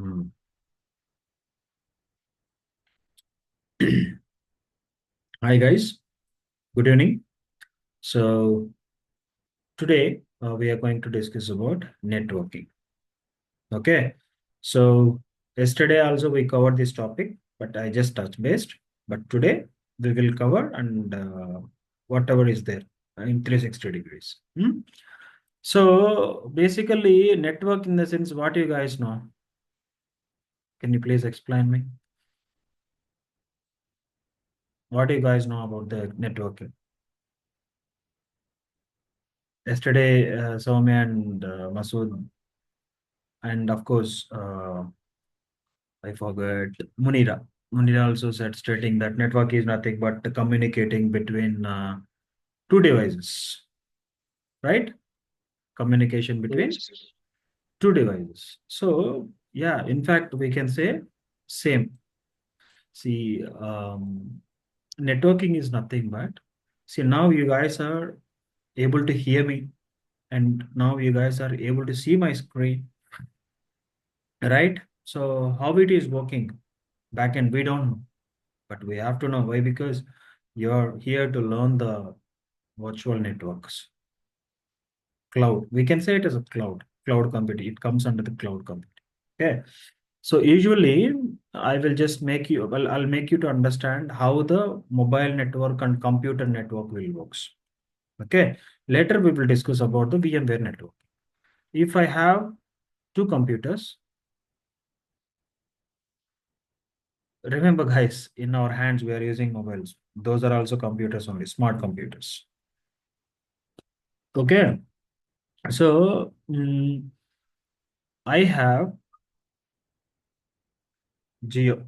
Hmm. Hi guys, good evening. So today we are going to discuss about networking. Okay. So yesterday also we covered this topic, but I just touched based. But today we will cover and whatever is there in 360 degrees. So basically, network in the sense, what you guys know? Can you please explain me? What do you guys know about the networking? Yesterday, Soumya and Masood, and of course, I forgot Munira. Munira also said, stating that network is nothing but communicating between two devices, right? Communication between Yes. two devices. So, yeah, in fact, we can say same. See, networking is nothing but, see, now you guys are able to hear me, and now you guys are able to see my screen, right? So, how it is working back end, we don't know. But we have to know why, because you're here to learn the virtual networks. Cloud. We can say it as a cloud computing. It comes under the cloud computing. Okay. So usually I will just make you, well, I'll make you to understand how the mobile network and computer network will works. Okay. Later we will discuss about the VMware network. If I have two computers, remember guys, in our hands we are using mobiles. Those are also computers only, smart computers. Okay. So I have Geo.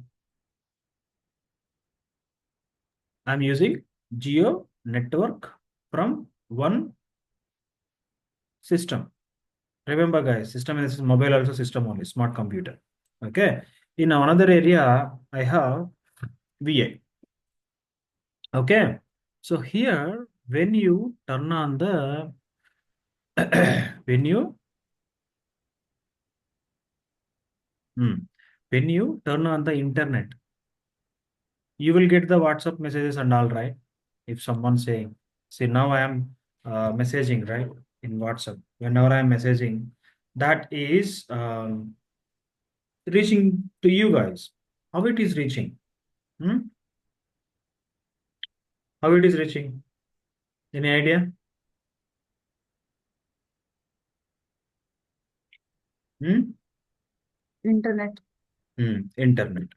I'm using Geo network from one system. Remember, guys, system is mobile, also system only, smart computer. Okay. In another area, I have VA. Okay. So here, when you turn on the when you hmm, when you turn on the internet, you will get the WhatsApp messages and all, right? If someone saying, see, now I am messaging, right, in WhatsApp. Whenever I am messaging, that is reaching to you guys. How it is reaching? Hmm? How it is reaching? Any idea? Hmm? Internet. Internet.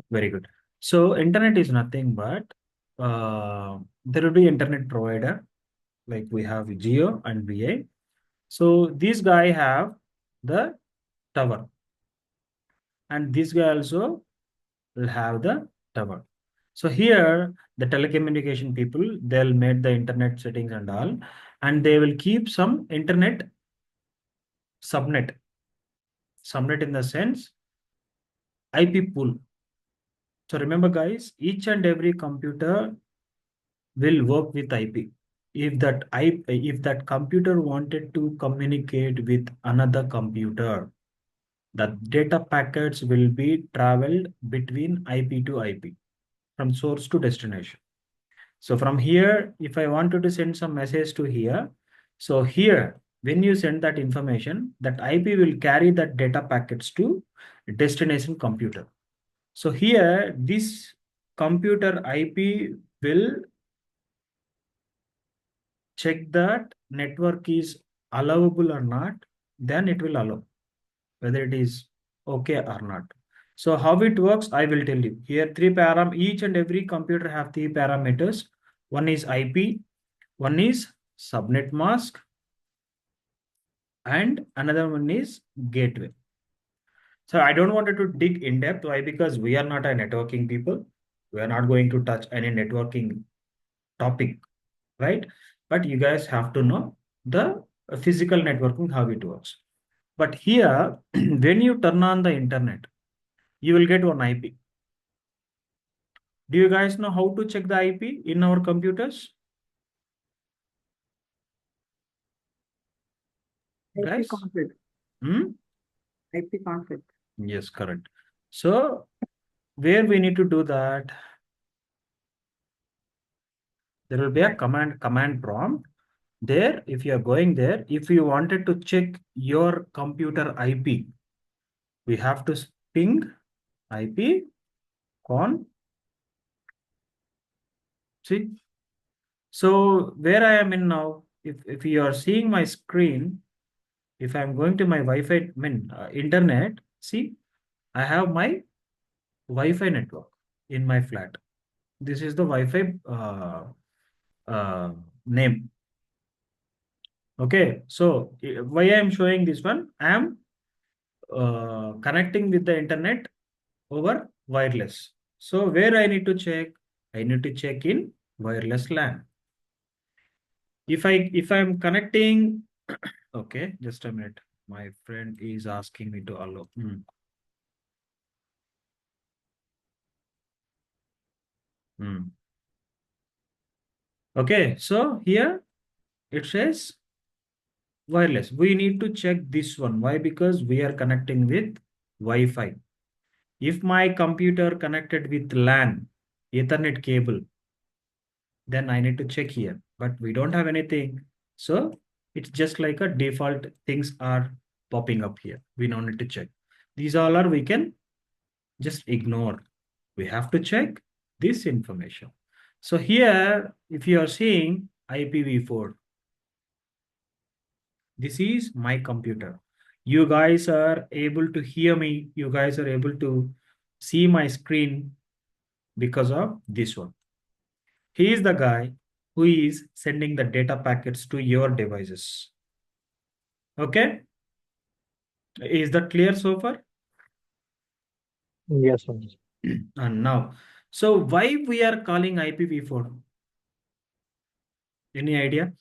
Very good. So internet is nothing but there will be internet provider, like we have Geo and VA. So this guy have the tower, and this guy also will have the tower. So here the telecommunication people, they'll make the internet settings and all, and they will keep some internet subnet. Subnet in the sense IP pool. So remember guys, each and every computer will work with IP. If that computer wanted to communicate with another computer, the data packets will be traveled between IP to IP, from source to destination. So from here, if I wanted to send some message to here, so here, when you send that information, that IP will carry that data packets to destination computer. So here, this computer IP will check that network is allowable or not, then it will allow whether it is okay or not. So how it works, I will tell you. Here, each and every computer have three parameters. One is IP, one is subnet mask, and another one is gateway. So I don't want to dig in depth. Why? Because we are not a networking people. We are not going to touch any networking topic, right? But you guys have to know the physical networking, how it works. But here, when you turn on the internet, you will get one IP. Do you guys know how to check the IP in our computers? IP Guys? conflict. Hmm? IP conflict. Yes, correct. So where we need to do that, there will be a Right. command prompt. There, if you are going there, if you wanted to check your computer IP, we have to ping IP con. See, so where I am in now, if you are seeing my screen, if I'm going to my Wi-Fi, internet, see, I have my Wi-Fi network in my flat. This is the Wi-Fi name. Okay, so why I am showing this one? I am connecting with the internet over wireless. So where I need to check? I need to check in wireless LAN. If I'm connecting, okay, just a minute. My friend is asking me to allow. Hmm. Okay, so here it says wireless. We need to check this one. Why? Because we are connecting with Wi-Fi. If my computer connected with LAN, Ethernet cable, then I need to check here. But we don't have anything. So it's just like a default things are popping up here. We don't need to check. These all are we can just ignore. We have to check this information. So here, if you are seeing IPv4, this is my computer. You guys are able to hear me. You guys are able to see my screen because of this one. He is the guy who is sending the data packets to your devices. Okay? Is that clear so far? Yes, sir. And now, so why we are calling IPv4? Any idea?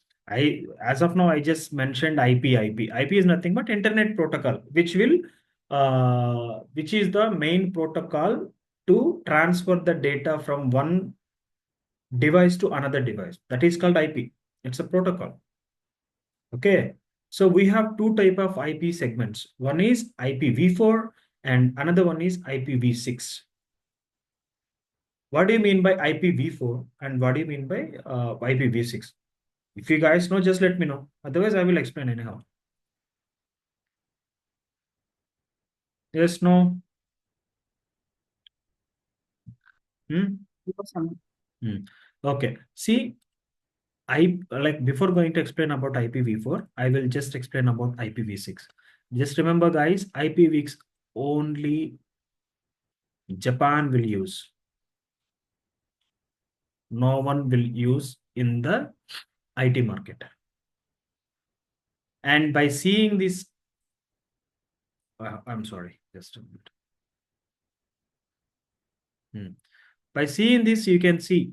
As of now, I just mentioned IP. IP is nothing but Internet Protocol, which is the main protocol to transfer the data from one device to another device. That is called IP. It's a protocol. Okay. So we have two type of IP segments. One is IPv4 and another one is IPv6. What do you mean by IPv4 and what do you mean by IPv6? If you guys know, just let me know. Otherwise, I will explain anyhow. Yes, no. Hmm? Awesome. Hmm. Okay. See, I like before going to explain about IPv4, I will just explain about IPv6. Just remember, guys, IPv6 only Japan will use. No one will use in the IT market. And by seeing this, I'm sorry, just a minute. By seeing this, you can see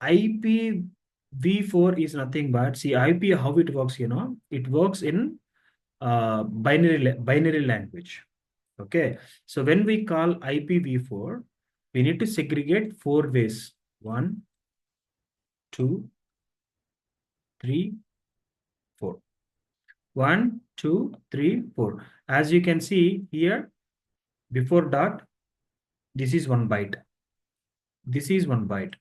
IPv4 is nothing but, see, IP, how it works, it works in binary language. Okay. So when we call IPv4, we need to segregate four ways. 1, 2, 3, 4. 1, 2, 3, 4. As you can see here, before dot, this is 1 byte. This is 1 byte.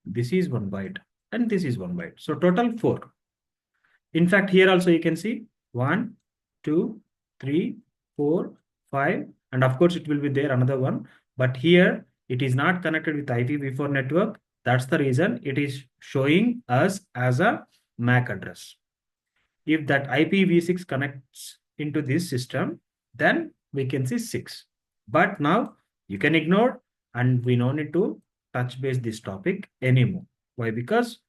This is 1 byte. And this is 1 byte. So total 4. In fact, here also you can see 1, 2, 3, 4, 5, and of course it will be there another one. But here it is not connected with IPv4 network. That's the reason it is showing us as a MAC address. If that IPv6 connects into this system, then we can see 6. But now you can ignore and we no need to touch base this topic anymore. Why? Because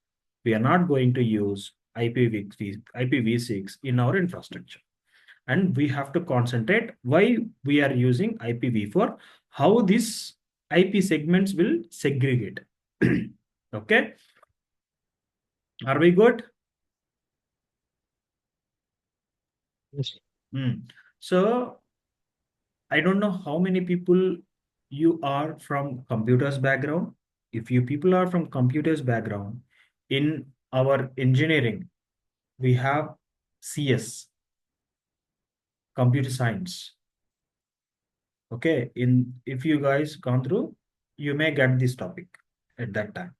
we are not going to use IPv6 in our infrastructure. And we have to concentrate why we are using IPv4, how these IP segments will segregate. Okay, are we good? Yes. So I don't know how many people you are from computers background. If you people are from computers background, in our engineering, we have CS, computer science. Okay, if you guys gone through, you may get this topic at that time,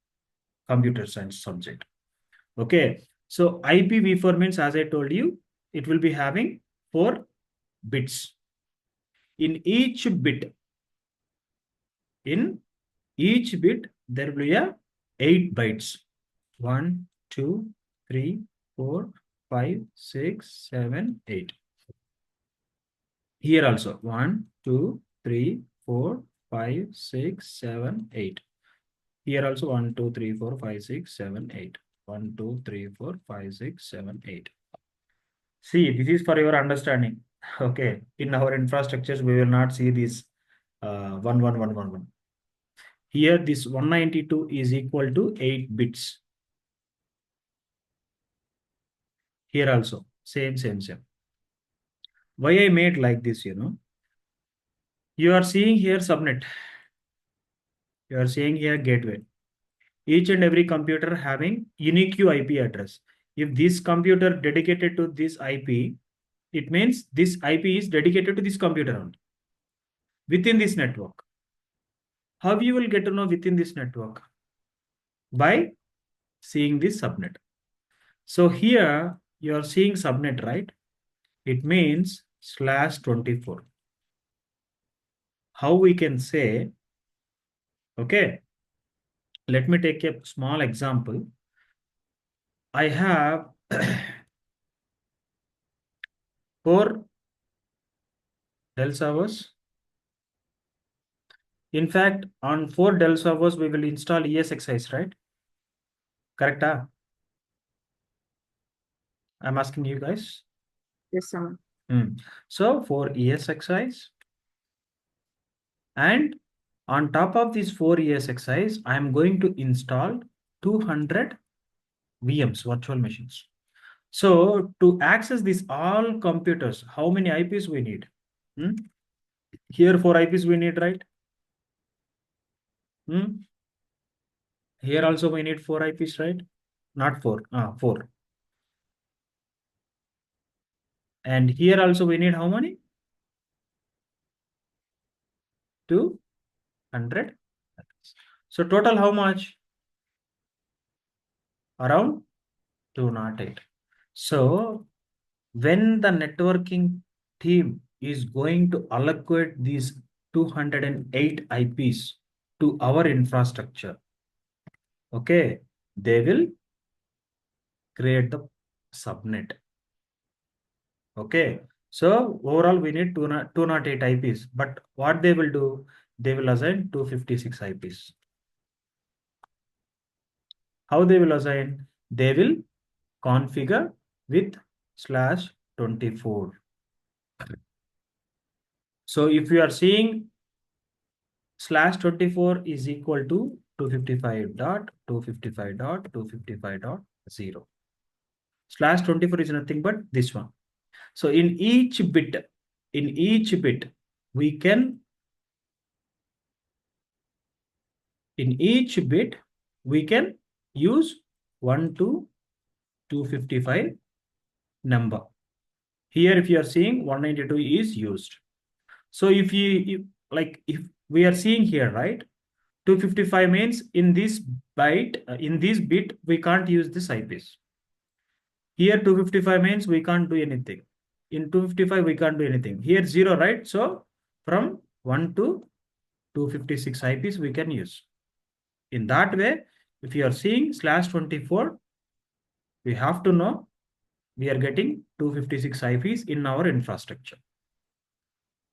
computer science subject. Okay, so IPv4 means, as I told you, it will be having 4 bits. In each bit, there will be a 8 bytes. 1, 2, 3, 4, 5, 6, 7, 8. Here also 1, 2, 3, 4, 5, 6, 7, 8. Here also 1, 2, 3, 4, 5, 6, 7, 8. 1, 2, 3, 4, 5, 6, 7, 8. See, this is for your understanding. Okay. In our infrastructures, we will not see this 1, 1, 1, 1, 1. Here, this 192 is equal to 8 bits. Here also, same. Why I made like this, you are seeing here subnet. You are seeing here gateway. Each and every computer having unique IP address. If this computer dedicated to this IP, it means this IP is dedicated to this computer only within this network. How you will get to know within this network? By seeing this subnet. So here you are seeing subnet, right? It means /24. How we can say, okay, let me take a small example. I have 4 Dell servers. In fact, on 4 Dell servers, we will install ESXi's, right? Correct? I'm asking you guys. Yes, sir. So 4 ESXi's. And on top of these 4 ESXi's, I'm going to install 200 VMs, virtual machines. So to access these all computers, how many IPs we need? Here 4 IPs we need, right? Here also we need 4 IPs, right? Not 4, 4. And here also we need how many? 200. So total how much? Around 208. So when the networking team is going to allocate these 208 IPs to our infrastructure, okay, they will create the subnet. Okay, so overall we need 208 IPs, but what they will do, they will assign 256 IPs. How they will assign? They will configure with /24. So if you are seeing /24 is equal to 255.255.255.0. /24 is nothing but this one. So in each bit, we can use 1 to 255 number. Here, if you are seeing 192 is used. So if we are seeing here, right? 255 means in this byte, in this bit, we can't use this IPs. Here 255 means we can't do anything. In 255, we can't do anything. Here 0, right? So from 1 to 256 IPs we can use. In that way, if you are seeing /24, we have to know we are getting 256 IPs in our infrastructure.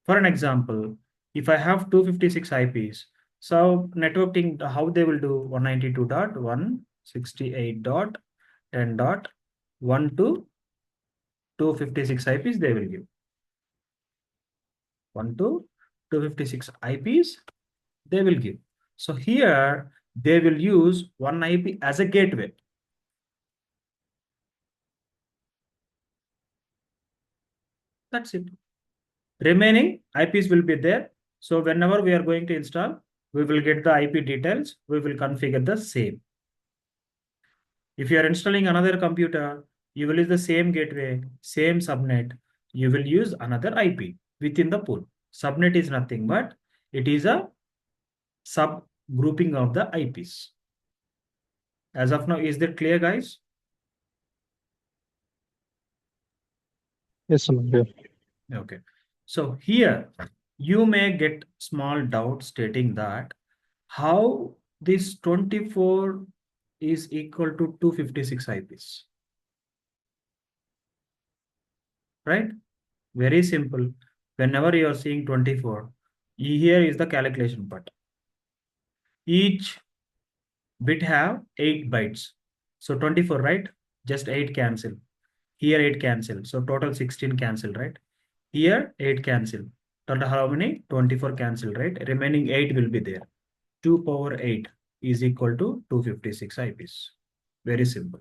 For an example, if I have 256 IPs, so networking, how they will do 192.168.10.1 to 256 IPs they will give. 1 to 256 IPs they will give. So here they will use one IP as a gateway. That's it. Remaining IPs will be there. So whenever we are going to install, we will get the IP details. We will configure the same. If you are installing another computer, you will use the same gateway, same subnet. You will use another IP within the pool. Subnet is nothing but it is a subgrouping of the IPs. As of now, is that clear, guys? Yes, Samantha. Okay. So here you may get small doubt stating that how this 24 is equal to 256 IPs, right? Very simple. Whenever you are seeing 24, here is the calculation part. Each bit have 8 bytes. So 24, right? Just 8 cancel. Here 8 cancel. So total 16 cancel, right? Here 8 cancel. Total how many? 24 cancel, right? Remaining 8 will be there. 2 power 8 is equal to 256 IPs. Very simple.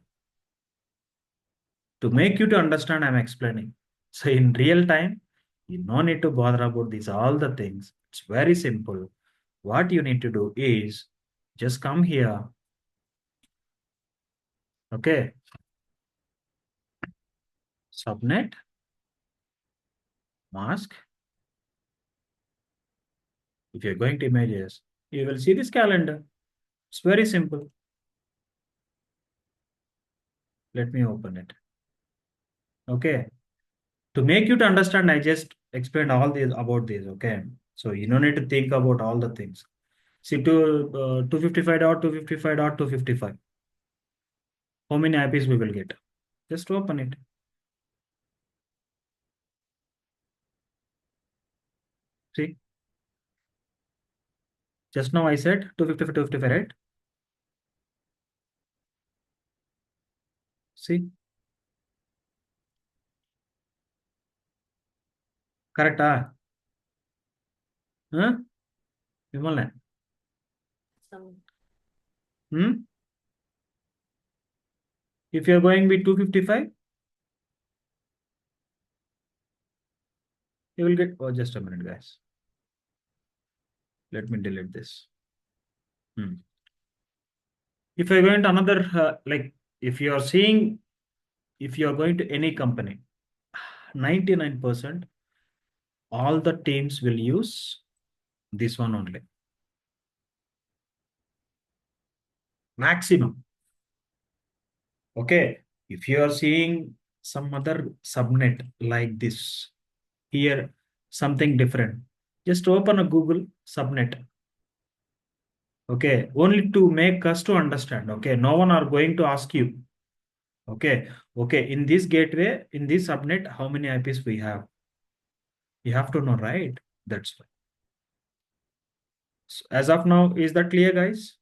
To make you to understand, I'm explaining. So in real time, you no need to bother about these all the things. It's very simple. What you need to do is just come here. Okay. Subnet, mask. If you're going to images, you will see this calendar. It's very simple. Let me open it. Okay. To make you to understand, I just explained all these about this. Okay. So you don't need to think about all the things. See to 255.255.255. How many IPs we will get? Just open it. See, just now I said 255, 255, right? See, correct? Huh? Vimalna. Hmm? If you're going with 255, you will get, oh, just a minute, guys. Let me delete this. If you're going to another, like, if you are seeing, if you are going to any company, 99%, all the teams will use this one only. Maximum. Okay. If you are seeing some other subnet like this, here, something different, just open a Google subnet. Okay. Only to make us to understand. Okay. No one are going to ask you. Okay. Okay. In this gateway, in this subnet, how many IPs we have? You have to know, right? That's why. So as of now, is that clear, guys?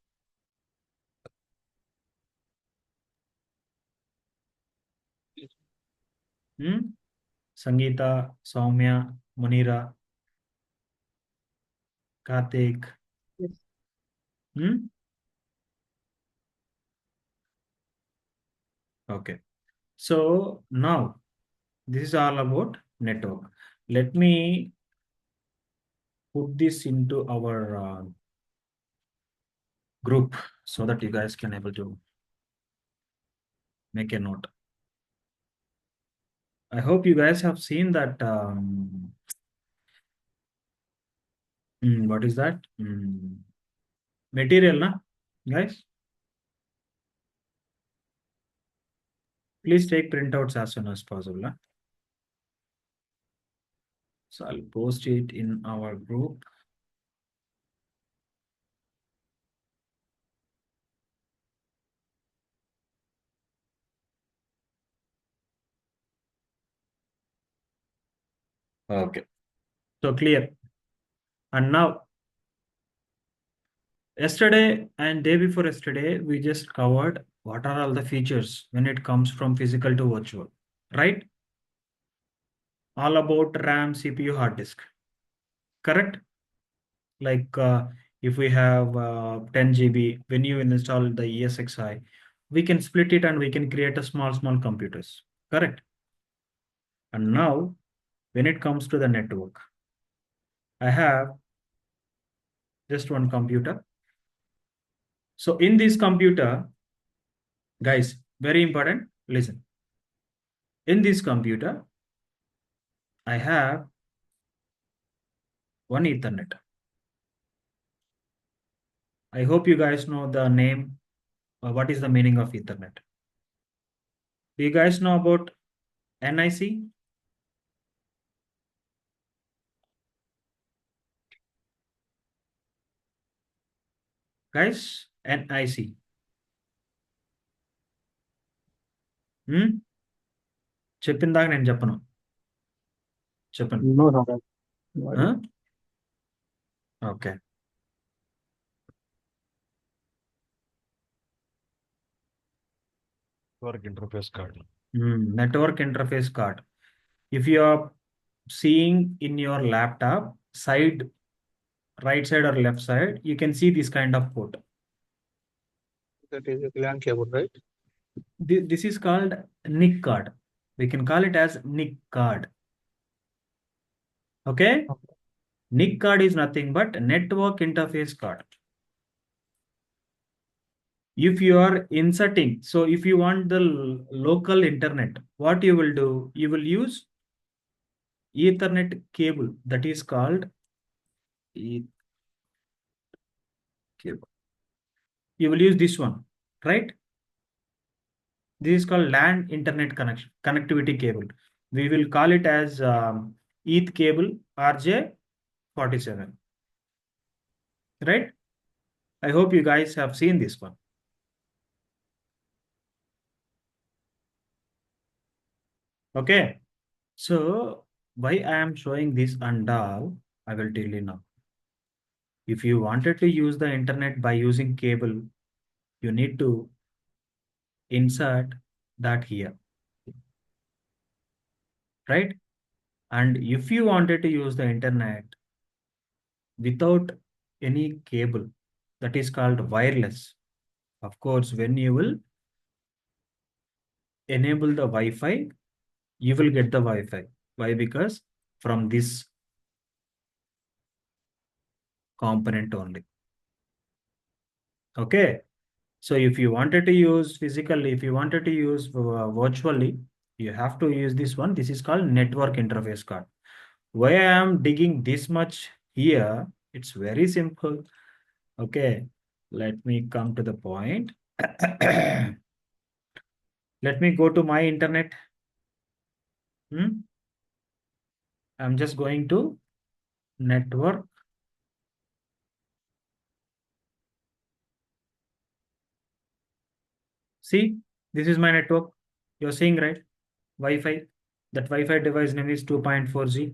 Hmm? Sangeeta, Soumya, Munira, Karthik. Yes. Hmm? Okay. So now this is all about network. Let me put this into our group so that you guys can able to make a note. I hope you guys have seen that. What is that? Material, na? Guys, please take printouts as soon as possible. Na? So I'll post it in our group. Okay. So clear. And now, yesterday and day before yesterday, we just covered what are all the features when it comes from physical to virtual, right? All about RAM, CPU, hard disk, correct? Like if we have 10 GB, when you install the ESXi, we can split it and we can create a small computers, correct? And now, when it comes to the network, I have just one computer. So in this computer, guys, very important, listen. In this computer, I have One Ethernet. I hope you guys know the name. What is the meaning of Ethernet? Do you guys know about NIC? Guys, NIC. చెప్పిందాక నేను చెప్పను. చెప్పండి. No, sir. No idea. Okay. Network interface card. Network interface card. If you are seeing in your laptop side, right side or left side, you can see this kind of port. That is a LAN cable, right? This is called NIC card. We can call it as NIC card. Okay? NIC card is nothing but network interface card. If you are inserting, so if you want the local internet, what you will do? You will use Ethernet cable, that is called cable. You will use this one, right? This is called LAN internet connectivity cable. We will call it as ETH cable RJ47, right? I hope you guys have seen this one. Okay, so why I am showing this and all, I will tell you now. If you wanted to use the internet by using cable, you need to insert that here, right? And if you wanted to use the internet without any cable, that is called wireless. Of course, when you will enable the Wi-Fi, you will get the Wi-Fi. Why? Because from this component only. Okay. So if you wanted to use physically, if you wanted to use virtually, you have to use this one. This is called network interface card. Why I am digging this much here? It's very simple. Okay. Let me come to the point. Let me go to my internet. I'm just going to network. See, this is my network. You're seeing, right? Wi-Fi. That Wi-Fi device name is 2.4G,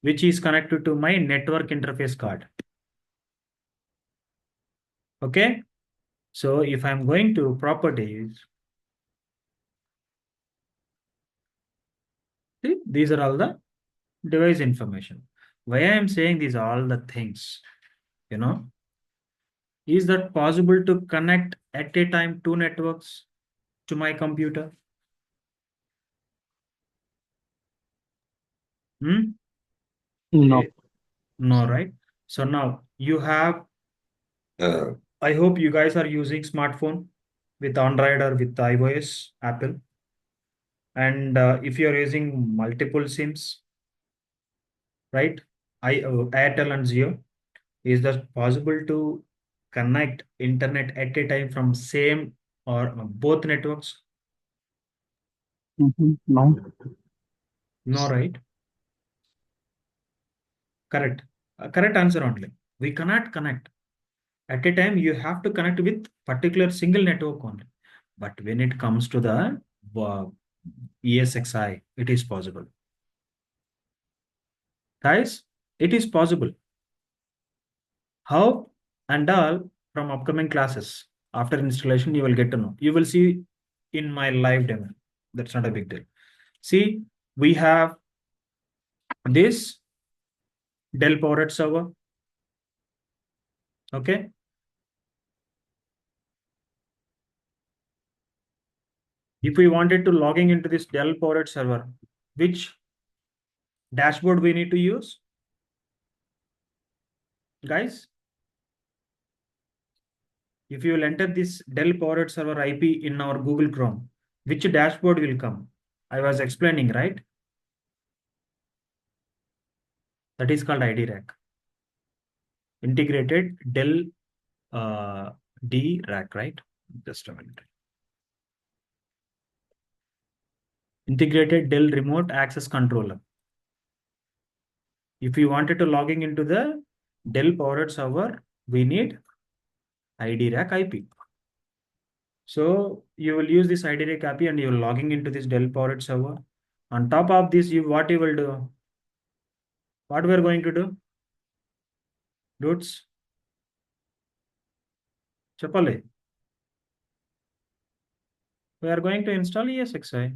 which is connected to my network interface card. Okay. So if I'm going to properties, see, these are all the device information. Why I am saying these are all the things, is that possible to connect at a time two networks to my computer? No. No, right? So now you have, I hope you guys are using smartphone with Android or with iOS, Apple. And if you're using multiple SIMs, right? Airtel and Jio, is that possible to connect internet at a time from same or both networks? No. No, right? Correct. Correct answer only. We cannot connect. At a time, you have to connect with particular single network only. But when it comes to the ESXi, it is possible. Guys, it is possible. How and all from upcoming classes. After installation, you will get to know. You will see in my live demo. That's not a big deal. See, we have this Dell powered server. Okay. If we wanted to logging into this Dell powered server, which dashboard we need to use? Guys, if you will enter this Dell powered server IP in our Google Chrome, which dashboard will come? I was explaining, right? That is called ID rack. integrated Dell D rack, right? Just a minute. Integrated Dell remote access controller. If you wanted to logging into the Dell powered server, we need ID rack IP. So you will use this ID rack IP and you will logging into this Dell powered server. On top of this, what you will do? What we are going to do? Dudes, Chapale. We are going to install ESXi.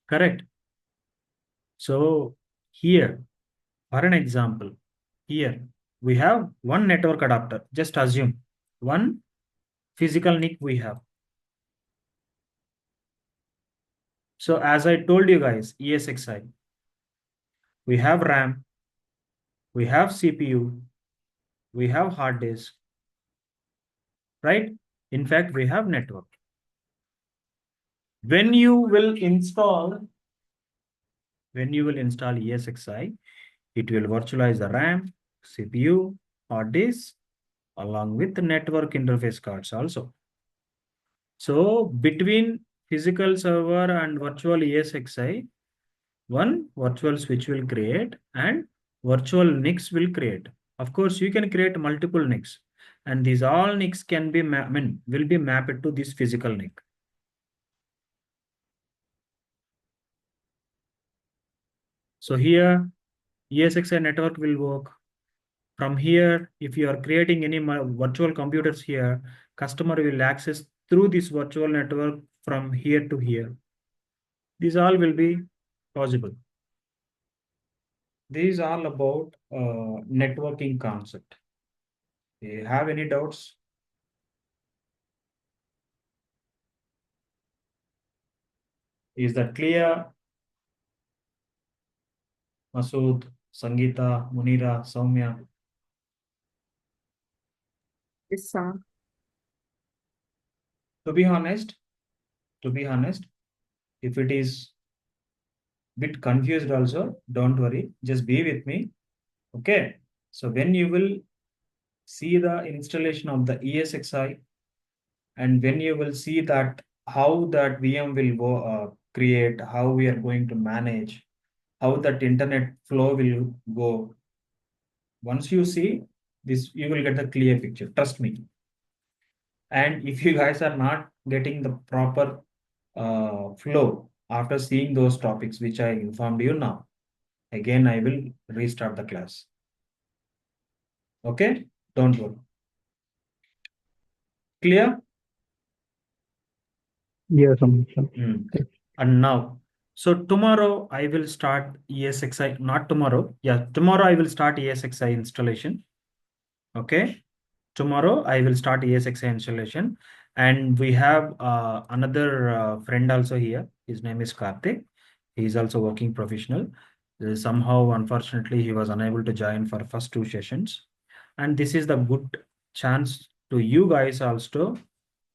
Correct. So here, for an example, here we have one network adapter. Just assume one physical NIC we have. So as I told you guys, ESXi, we have RAM, we have CPU, we have hard disk, right? In fact, we have network. When you will install ESXi, it will virtualize the RAM, CPU, hard disk, along with the network interface cards also. So between physical server and virtual ESXi, one virtual switch will create and virtual NICs will create. Of course, you can create multiple NICs, and these all NICs can be will be mapped to this physical NIC. So here, ESXi network will work. From here, if you are creating any virtual computers here, customer will access through this virtual network from here to here. These all will be possible. These are all about networking concept. Do you have any doubts? Is that clear? Masood, Sangeeta, Munira, Soumya. Yes, sir. To be honest, if it is bit confused also, don't worry, just be with me. Okay. So when you will see the installation of the ESXi, and when you will see that how that VM will go create, how we are going to manage, how that internet flow will go. Once you see this, you will get the clear picture. Trust me. And if you guys are not getting the proper flow after seeing those topics which I informed you now, again I will restart the class. Okay, don't worry. Clear? Yes, And now, so tomorrow I will start ESXi, not tomorrow. Yeah, tomorrow I will start ESXi installation. Okay. Tomorrow I will start ESXi installation. And we have another friend also here. His name is Karthik. He is also working professional. Somehow, unfortunately, he was unable to join for first two sessions. And this is the good chance to you guys also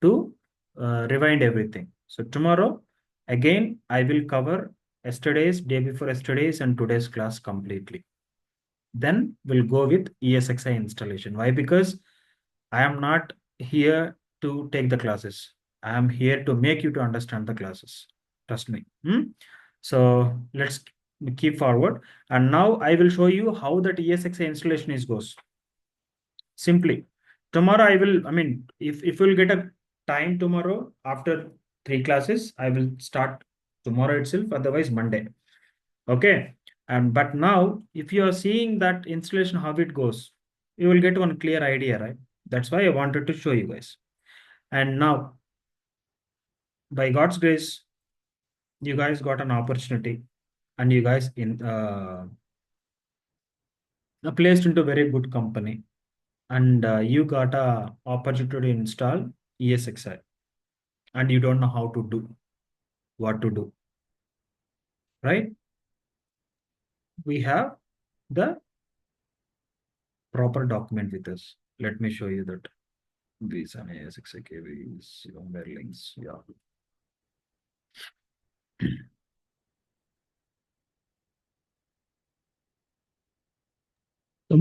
to rewind everything. So tomorrow, again, I will cover yesterday's, day before yesterday's, and today's class completely. Then we'll go with ESXi installation. Why? Because I am not here to take the classes. I am here to make you to understand the classes. Trust me. So let's keep forward. And now I will show you how that ESXi installation is goes. Simply, tomorrow I will, if we'll get a time tomorrow after 3 classes, I will start tomorrow itself, otherwise Monday. Okay. But now, if you are seeing that installation, how it goes, you will get one clear idea, right? That's why I wanted to show you guys. And now, by God's grace, you guys got an opportunity, and you guys placed into very good company, and you got a opportunity to install ESXi, and you don't know how to do, what to do, right? We have the proper document with us. Let me show you that. These are ESXi KVs, where links, yeah.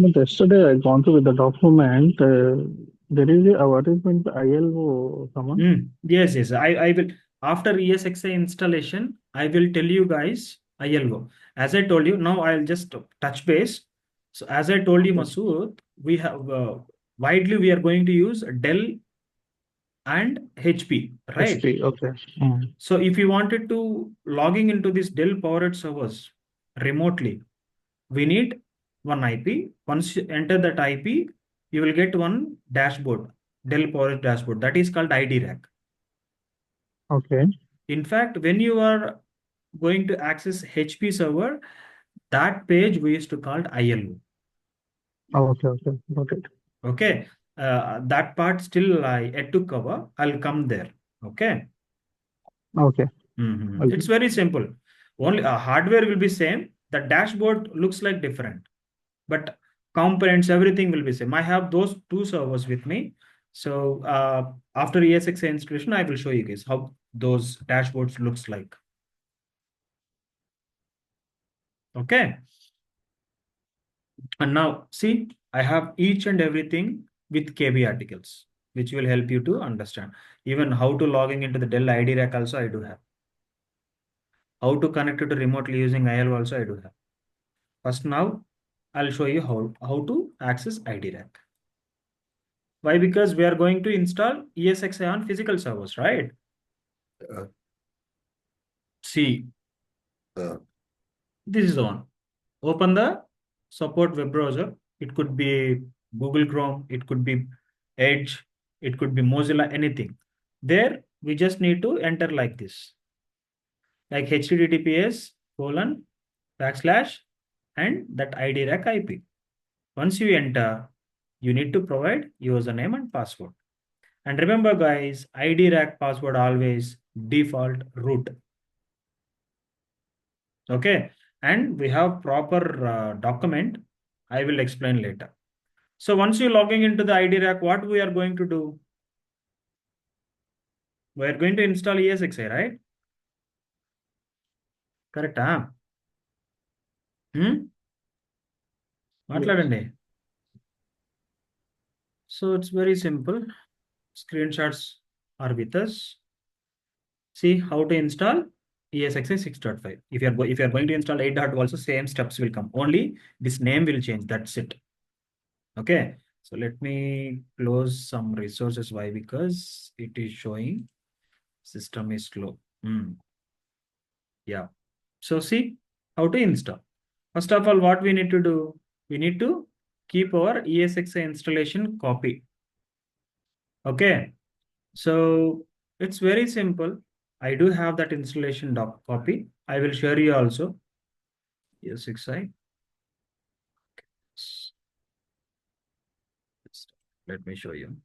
But yesterday I gone through with the document. There is a what is meant by ILO someone? Yes, yes. I will after ESXi installation, I will tell you guys ILO. As I told you, now I'll just touch base. So as I told you, Okay. Masood, we have widely we are going to use Dell and HP, right? HP. Okay. Mm. So if you wanted to logging into this Dell powered servers remotely, we need one IP. Once you enter that IP, you will get one dashboard, Dell powered dashboard. That is called ID rack. Okay. In fact, when you are going to access HP server, that page we used to call ILO. Okay. Okay. Got it. Okay. That part still I yet to cover. I'll come there. Okay. Okay. It's Okay. very simple. Only hardware will be same. The dashboard looks like different, but components, everything will be same. I have those two servers with me. So after ESXi installation, I will show you guys how those dashboards looks like. Okay. And now see, I have each and everything with KB articles, which will help you to understand. Even how to logging into the Dell ID rack also I do have. How to connect it to remotely using IL also I do have. First now, I'll show you how to access ID rack. Why? Because we are going to install ESXi on physical servers, right? See, this is the one. Open the support web browser. It could be Google Chrome, it could be Edge, it could be Mozilla, anything. There, we just need to enter like this, like HTTPS colon backslash and that ID rack IP. Once you enter, you need to provide username and password. And remember, guys, ID rack password always default root. Okay. And we have proper document. I will explain later. So once you logging into the ID rack, what we are going to do? We are going to install ESXi, right? Correct, huh? Yes. మాట్లాడండి. So it's very simple. Screenshots are with us. See how to install ESXi 6.5. If you are going to install 8. Also same steps will come. Only this name will change. That's it. Okay. So let me close some resources. Why? Because it is showing system is slow. Yeah. So see how to install. First of all, what we need to do? We need to keep our ESXi installation copy. Okay. So it's very simple. I do have that installation doc copy. I will share you also. ESXi. Let me show you.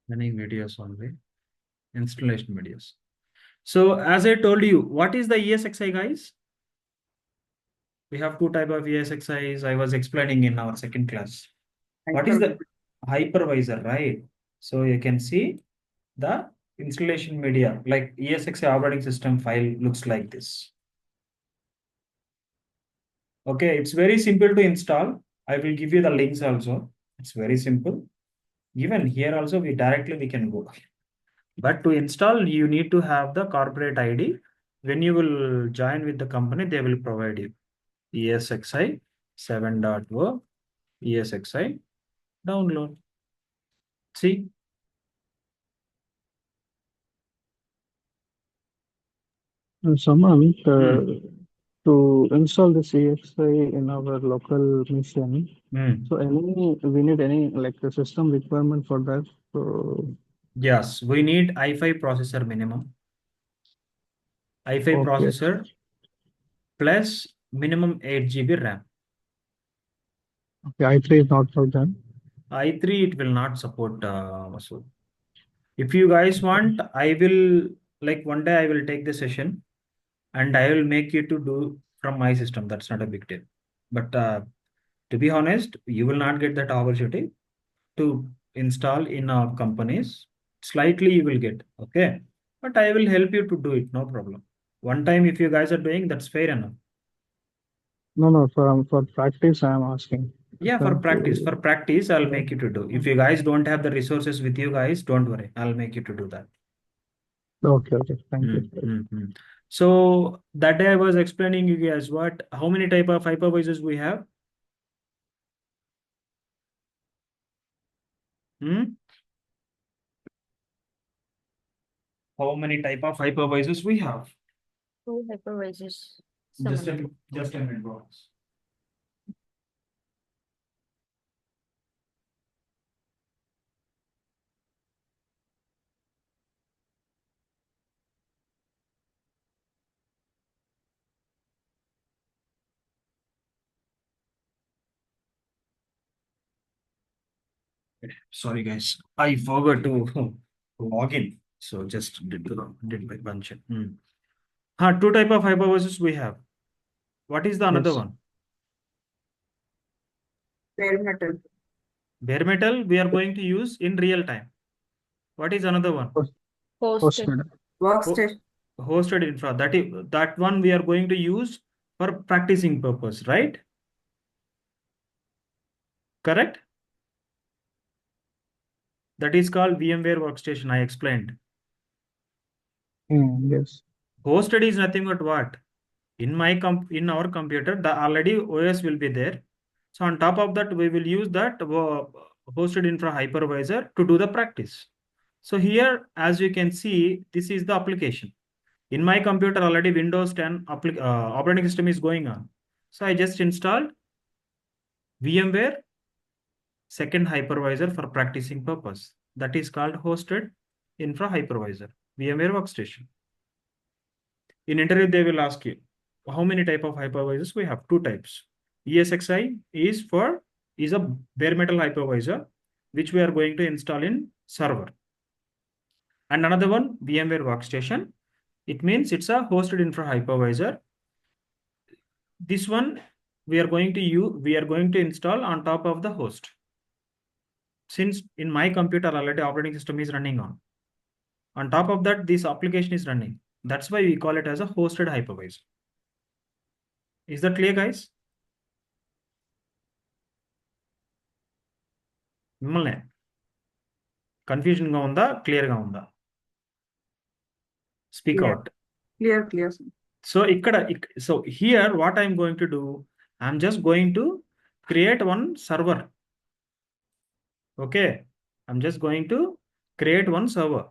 Many videos only. Installation videos. So as I told you, what is the ESXi, guys? We have two type of ESXi's. I was explaining in our second class. What is the hypervisor, right? So you can see the installation media, like ESXi operating system file looks like this. Okay, it's very simple to install. I will give you the links also. It's very simple. Even here also we can go. But to install, you need to have the corporate ID. When you will join with the company, they will provide you ESXi 7.0 ESXi download. See? Someone Hmm. to install this EXI in our local machine. Hmm. So we need any like the system requirement for that. So Yes, we need i5 processor minimum. i5 okay, processor plus minimum 8 GB RAM. okay, I3 is not for that. i3 it will not support Masood. If you guys want, I will like one day I will take the session and I will make you to do from my system. That's not a big deal. But to be honest, you will not get that opportunity to install in our companies. Slightly you will get, okay? But I will help you to do it, no problem. One time if you guys are doing, that's fair enough. No, no, for practice, I'm asking. Yeah, Sir, for practice, I'll make you to do. If you guys don't have the resources with you guys, don't worry. I'll make you to do that. okay, okay. Thank you. So that day I was explaining you guys how many type of hypervisors we have. Hmm? How many type of hypervisors we have? Two hypervisors. Just a minute, boss. Sorry, guys. I forgot to log in. So just did by bunch. Two type of hypervisors we have. What is the another Yes. one? Bare metal. Bare metal we are going to use in real time. What is another one? Hosted. Hosted. Ho- Workstation. Hosted infra. That one we are going to use for practicing purpose, right? Correct? That is called VMware workstation. I explained. Yes. Hosted is nothing but what? In our computer, the already OS will be there. So on top of that, we will use that hosted infra hypervisor to do the practice. So here, as you can see, this is the application. In my computer, already Windows 10 operating system is going on. So I just installed VMware second hypervisor for practicing purpose. That is called hosted infra hypervisor, VMware workstation. In interview, they will ask you how many type of hypervisors we have. Two types. ESXi is a bare metal hypervisor which we are going to install in server. And another one, VMware workstation. It means it's a hosted infra hypervisor. This one we are going to install on top of the host. Since in my computer already operating system is running on. On top of that, this application is running. That's why we call it as a hosted hypervisor. Is that clear, guys? మిమ్మల్ని కన్ఫ్యూజన్గా ఉందా క్లియర్గా ఉందా speak Clear. Out Clear. so here what I'm going to do, I'm just going to create one server. Okay, I'm just going to create one server.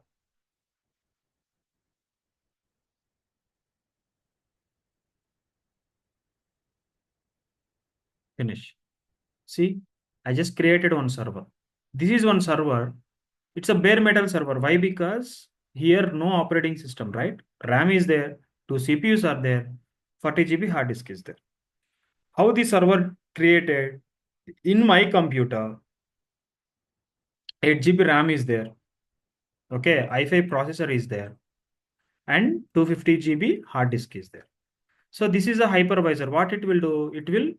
Finish. See, I just created one server. This is one server. It's a bare metal server. Why? Because here no operating system, right? RAM is there, two CPUs are there, 40 GB hard disk is there. How the server created? In my computer, 8 GB RAM is there. Okay, i5 processor is there, and 250 GB hard disk is there. So this is a hypervisor. What it will do? It will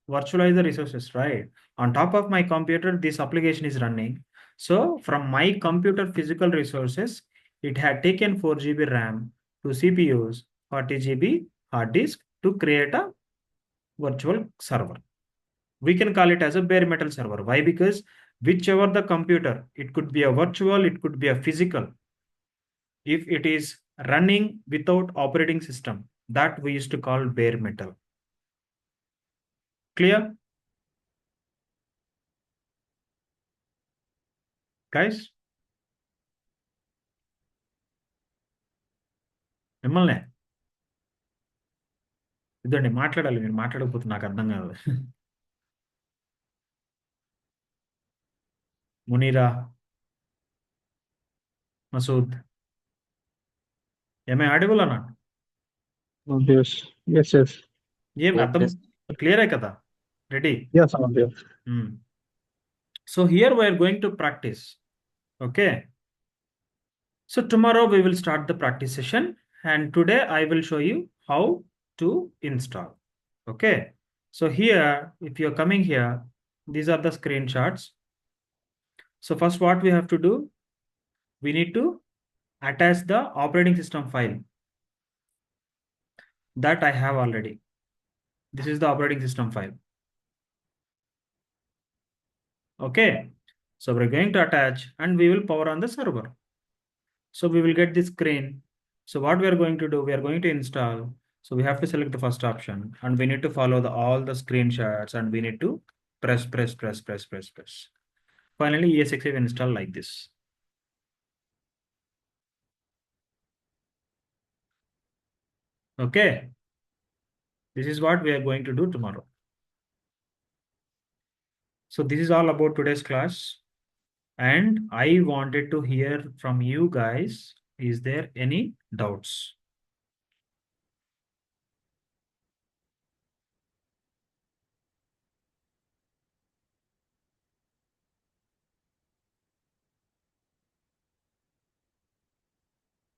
virtualize the resources, right? On top of my computer, this application is running. So from my computer physical resources, it had taken 4 GB RAM, two CPUs, 40 GB hard disk to create a virtual server. We can call it as a bare metal server. Why? Because whichever the computer, it could be a virtual, it could be a physical. If it is running without operating system, that we used to call bare metal. Clear? Guys? మిమ్మల్నే ఇదండి మాట్లాడాలి, మీరు మాట్లాడకపోతే నాకు అర్థం కాదు. మునీరా, మసూద్, ఏమై audible అన్నా? Yes. Yes. ఏం అర్థం క్లియరే కదా? Ready? Yes, obvious. So here we are going to practice. Okay. So tomorrow we will start the practice session, and today I will show you how to install. Okay. So here, if you're coming here, these are the screenshots. So first what we have to do, we need to attach the operating system file that I have already. This is the operating system file. Okay. So we're going to attach and we will power on the server. So we will get this screen. So what we are going to do, we are going to install. So we have to select the first option and we need to follow all the screenshots and we need to press. Finally, ESXi will install like this. Okay. This is what we are going to do tomorrow. So this is all about today's class. And I wanted to hear from you guys. Is there any doubts?